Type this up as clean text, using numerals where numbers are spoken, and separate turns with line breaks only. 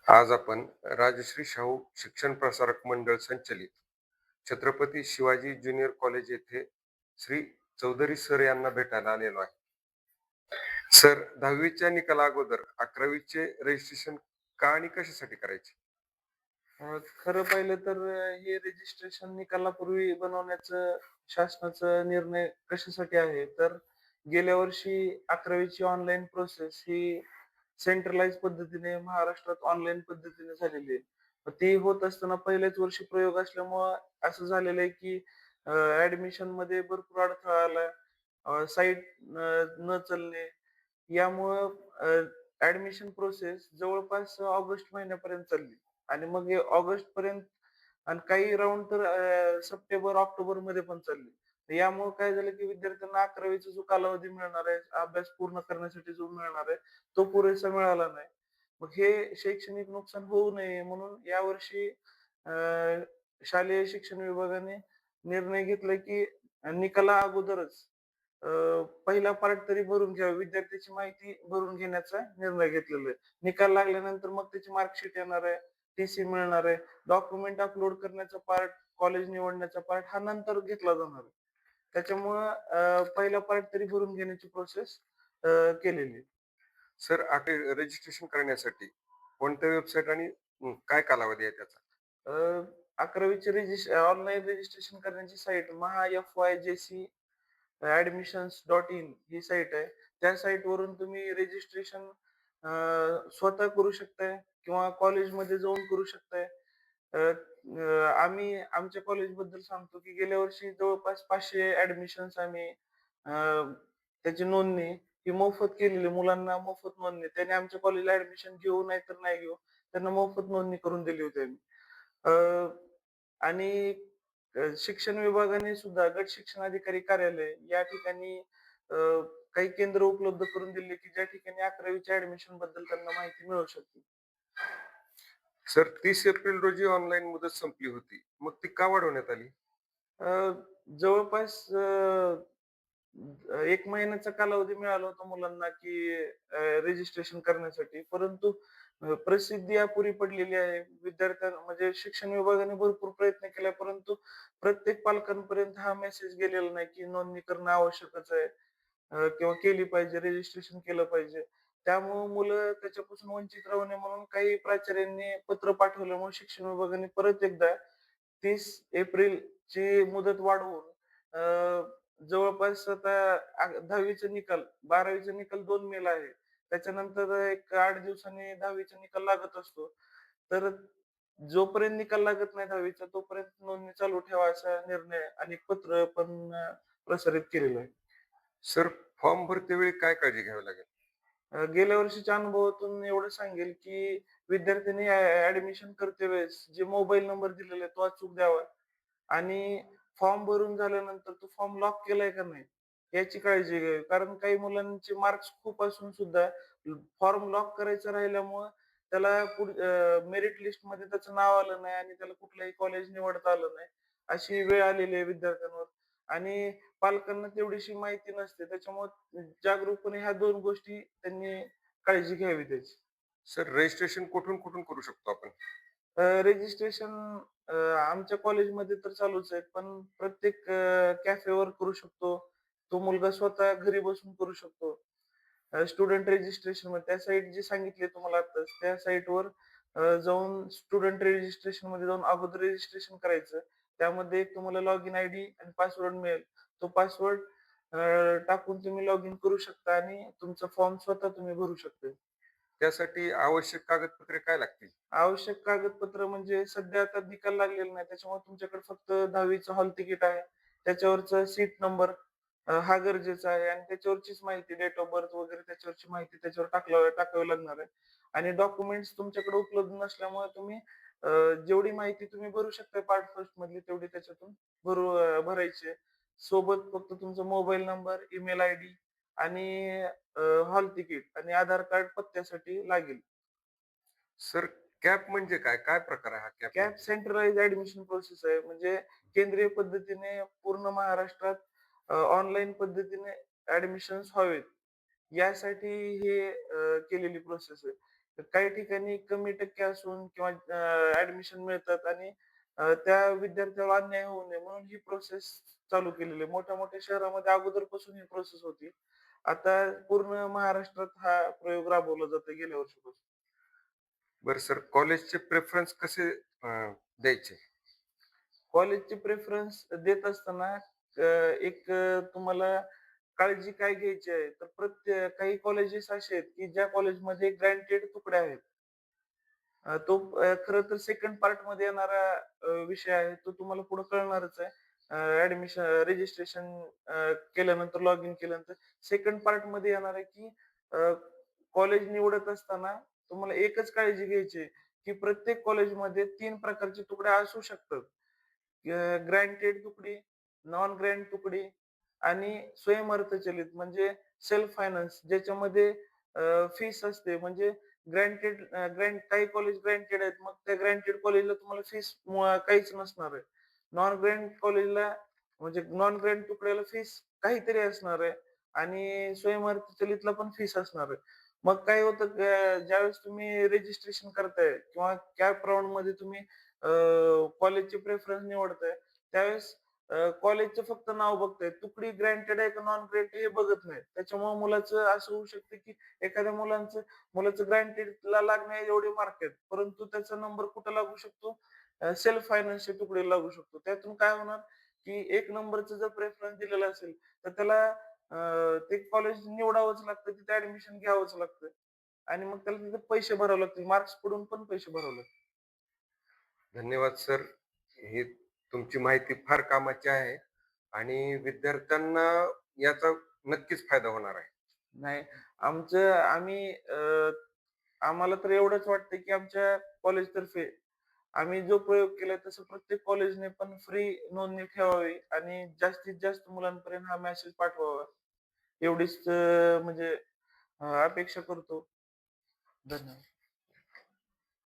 आज आपण राजश्री शाहू शिक्षण प्रसारक मंडळ संचलित छत्रपती शिवाजी ज्युनियर कॉलेज येथे श्री चौधरी सर यांना भेटायला आलेलो आहे. सर, 10वीच्या निकाला अगोदर 11वीचे रजिस्ट्रेशन का आणि कशासाठी करायचे?
खरं पाहिलं तर हे रजिस्ट्रेशन निकालापूर्वी बनवण्याचं शासनाचा निर्णय कशासाठी आहे, तर गेल्या वर्षी 11वीची ऑनलाईन प्रोसेस ही सेंट्रलाइज पद्धतीने महाराष्ट्रात ऑनलाईन पद्धतीने झालेली आहे. मग ती होत असताना पहिल्याच वर्षी प्रयोग असल्यामुळं असं झालेलं आहे, की ॲडमिशनमध्ये भरपूर अडथळा आला. साईट न चालणे यामुळं ॲडमिशन प्रोसेस जवळपास ऑगस्ट महिन्यापर्यंत चालली आणि मग हे ऑगस्टपर्यंत आणि काही राउंड तर सप्टेंबर, ऑक्टोबरमध्ये पण चालले. तर यामुळं काय झालं, की विद्यार्थ्यांना 11वीचा जो कालावधी मिळणार आहे, अभ्यास पूर्ण करण्यासाठी जो मिळणार आहे, तो पुरेसा मिळाला नाही. मग हे शैक्षणिक नुकसान होऊ नये म्हणून यावर्षी अ, शालेय शिक्षण विभागाने निर्णय घेतला, की निकाला अगोदरच अ, पहिला पार्ट तरी भरून घ्यावा. विद्यार्थ्याची माहिती भरून घेण्याचा निर्णय घेतलेला आहे. निकाल लागल्यानंतर मग त्याची मार्कशीट येणार आहे, टी-सी मिळणार आहे. डॉक्युमेंट अपलोड करण्याचा पार्ट, कॉलेज निवडण्याचा पार्ट हा नंतर घेतला जाणार आहे. त्याच्यामुळं पहिला पार्ट तरी भरून घेण्याची प्रोसेस केलेली आहे.
सर, रजिस्ट्रेशन करण्यासाठी कोणत्या वेबसाईट आणि काय कालावधी आहे त्याचा?
अ, 11वीचे ऑनलाईन रजिस्ट्रेशन करण्याची साईट MahaFYJC admissions.in ही साईट आहे. त्या साईटवरून तुम्ही रजिस्ट्रेशन स्वतः करू शकताय किंवा कॉलेजमध्ये जाऊन करू शकताय. अ, अ, आम्ही आमच्या कॉलेजबद्दल सांगतो, की गेल्या वर्षी जवळपास 500 ॲडमिशन्स आम्ही त्याची नोंदणी ही मोफत केलेली. मुलांना मोफत नोंदणी. त्याने आमच्या कॉलेजला ॲडमिशन घेऊ नाहीतर नाही घेऊ, त्यांना मोफत नोंदणी करून दिली होती आम्ही. अ, आणि शिक्षण विभागाने सुद्धा गट शिक्षण अधिकारी कार्यालय या ठिकाणी काही केंद्र उपलब्ध करून दिले, की ज्या ठिकाणी 11वीच्या ॲडमिशन बद्दल त्यांना माहिती मिळू शकते.
सर, 30 एप्रिल रोजी ऑनलाईन मुदत संपली होती. मग ती का वाढवण्यात आली?
अ, जवळपास 1 महिन्याचा कालावधी मिळाला होता मुलांना, की रजिस्ट्रेशन करण्यासाठी. परंतु प्रसिद्धी अपुरी पडलेली आहे. म्हणजे शिक्षण विभागाने भरपूर प्रयत्न केला, परंतु प्रत्येक पालकांपर्यंत हा मेसेज गेलेला नाही, की नोंदणी करणं आवश्यकच आहे किंवा केली पाहिजे, रजिस्ट्रेशन केलं पाहिजे. त्यामुळं मुलं त्याच्यापासून वंचित राहू नये म्हणून काही प्राचार्यांनी पत्र पाठवल्यामुळे शिक्षण विभागाने परत एकदा 30 एप्रिलची मुदत वाढवून जवळपास आता 10वीचा निकाल, 12वीचा निकाल 2 मेला आहे. त्याच्यानंतर एक 8 दिवसांनी 10वीचा निकाल लागत असतो. तर जोपर्यंत निकाल लागत नाही 10वीचा तोपर्यंत नोंदणी चालू ठेवा असा निर्णय आणि पत्र पण प्रसारित केलेलं आहे.
सर, फॉर्म भरतेवेळी काय काळजी घ्यावी लागेल?
गेल्या वर्षीच्या अनुभवातून एवढं सांगेल, की विद्यार्थ्यांनी ॲडमिशन करते वेळेस जे मोबाईल नंबर दिलेला आहे तो अचूक द्यावा आणि फॉर्म भरून झाल्यानंतर तो फॉर्म लॉक केलाय का नाही, याची काळजी घ्यावी. कारण काही मुलांचे मार्क्स खूप असून सुद्धा फॉर्म लॉक करायचं राहिल्यामुळं त्याला मेरिट लिस्टमध्ये त्याचं नाव आलं नाही आणि त्याला कुठलंही कॉलेज निवडता आलं नाही. अशी वेळ आलेली आहे विद्यार्थ्यांवर आणि पालकांना तेवढीशी माहिती नसते. त्याच्यामुळं जागरूकपणे ह्या 2 गोष्टी त्यांनी काळजी घ्यावी त्याची.
सर, रजिस्ट्रेशन कुठून कुठून करू शकतो आपण?
रजिस्ट्रेशन आमच्या कॉलेजमध्ये तर चालूच आहे. पण प्रत्येक कॅफेवर करू शकतो. तो मुलगा स्वतः घरी बसून करू शकतो. स्टुडंट रजिस्ट्रेशनमध्ये त्या साईट जी सांगितली तुम्हाला आत्ताच, त्या साईटवर जाऊन स्टुडंट रजिस्ट्रेशनमध्ये जाऊन अगोदर रजिस्ट्रेशन करायचं. त्यामध्ये एक तुम्हाला लॉगिन आयडी आणि पासवर्ड मिळेल. तो पासवर्ड टाकून तुम्ही लॉगिन करू शकता आणि तुमचा फॉर्म स्वतः तुम्ही भरू शकता.
त्यासाठी आवश्यक कागदपत्रे काय लागतील?
आवश्यक कागदपत्र म्हणजे सध्या आता निकाल लागलेला नाही. त्याच्यामुळे तुमच्याकडे फक्त 10वीचं हॉल तिकीट आहे. त्याच्यावरचा सीट नंबर हा गरजेचा आहे आणि त्याच्यावरचीच माहिती डेट ऑफ बर्थ वगैरे त्याच्यावरची माहिती त्याच्यावर टाकावी लागणार आहे. आणि डॉक्युमेंट्स तुमच्याकडे उपलब्ध नसल्यामुळे तुम्ही अ, जेवढी माहिती तुम्ही भरू शकता पार्ट फर्स्ट मधली तेवढी त्याच्यातून भरायची आहे. सोबत फक्त तुमचा मोबाईल नंबर, ईमेल आयडी आणि हॉल तिकीट आणि आधार कार्ड पत्त्यासाठी लागेल.
सर, कॅप म्हणजे काय? काय प्रकार आहे हा कॅप
कॅप
म्हणजे?
सेंट्रलाइज्ड ॲडमिशन प्रोसेस आहे. म्हणजे केंद्रीय पद्धतीने पूर्ण महाराष्ट्रात ऑनलाईन पद्धतीने ॲडमिशन्स व्हावेत, यासाठी हे केलेली प्रोसेस आहे. तर काही ठिकाणी कमी टक्के असून किंवा ऍडमिशन मिळतात आणि त्या विद्यार्थ्याला अन्याय होऊ नये म्हणून ही प्रोसेस चालू केलेली आहे. मोठ्या-मोठ्या शहरामध्ये अगोदरपासून ही प्रोसेस होती. आता पूर्ण महाराष्ट्रात हा प्रयोग राबवला जातोय गेल्या वर्षीपासून.
बरं सर, कॉलेजचे प्रेफरन्स कसे द्यायचे?
कॉलेजचे प्रेफरन्स देत असताना तुम्हाला काळजी काय घ्यायची आहे, तर काही कॉलेजेस असे आहेत, की ज्या कॉलेजमध्ये ग्रँटेड तुकडे आहेत. खरं तर सेकंड पार्टमध्ये येणारा विषय आहे. तो तुम्हाला पुढे कळणारच आहे. ॲडमिशन रजिस्ट्रेशन केल्यानंतर, लॉग इन केल्यानंतर सेकंड पार्टमध्ये येणार आहे, की कॉलेज निवडत असताना तुम्हाला एकच काळजी घ्यायची आहे, की प्रत्येक कॉलेजमध्ये 3 प्रकारचे तुकडे असू शकतात. ग्रँटेड तुकडी, नॉन ग्रँट तुकडी आणि स्वयंअर्थचलित म्हणजे सेल्फ फायनान्स ज्याच्यामध्ये फीस असते. म्हणजे काही कॉलेज ग्रँटेड आहेत. मग त्या ग्रँटेड कॉलेजला तुम्हाला फीस काहीच नसणार आहे. नॉन ग्रँट कॉलेजला म्हणजे नॉन ग्रँट तुकड्याला फीस काहीतरी असणार आहे आणि स्वयंअर्थचलितला पण फीस असणार आहे. मग काय होतं ज्यावेळेस तुम्ही रजिस्ट्रेशन करताय किंवा कॅप राउंडमध्ये तुम्ही कॉलेजचे प्रेफरन्स निवडताय, त्यावेळेस कॉलेजचं फक्त नाव बघताय. तुकडी ग्रँटेड आहे का नॉन ग्रँटेड हे बघत नाहीत. त्याच्यामुळे मुलाचं असं होऊ शकतं, की एखाद्या मुलाचं ग्रँटेडला लागण्याचे एवढे मार्क आहेत, परंतु त्याचा नंबर कुठे लागू शकतो? सेल्फ फायनान्सच्या तुकडीला लागू शकतो. त्यातून काय होणार, की 1 नंबरचा जर प्रेफरन्स दिलेला असेल, तर त्याला ते कॉलेज निवडावंच लागतं, तिथे ॲडमिशन घ्यावंच लागतं आणि मग त्याला तिथे पैसे भरावे लागतील. मार्क्स पडून पण पैसे भरावे लागतील.
धन्यवाद सर. ही तुमची माहिती फार कामाची आहे आणि विद्यार्थ्यांना याचा नक्कीच फायदा होणार आहे.
नाही, आमचं आम्ही आम्हाला तर एवढंच वाटतं, की आमच्या कॉलेजतर्फे आम्ही जो प्रयोग केलाय तसं प्रत्येक कॉलेजने पण फ्री नोंदणी ठेवावी आणि जास्तीत जास्त मुलांपर्यंत हा मेसेज पाठवावा. एवढीच म्हणजे अपेक्षा करतो. धन्यवाद.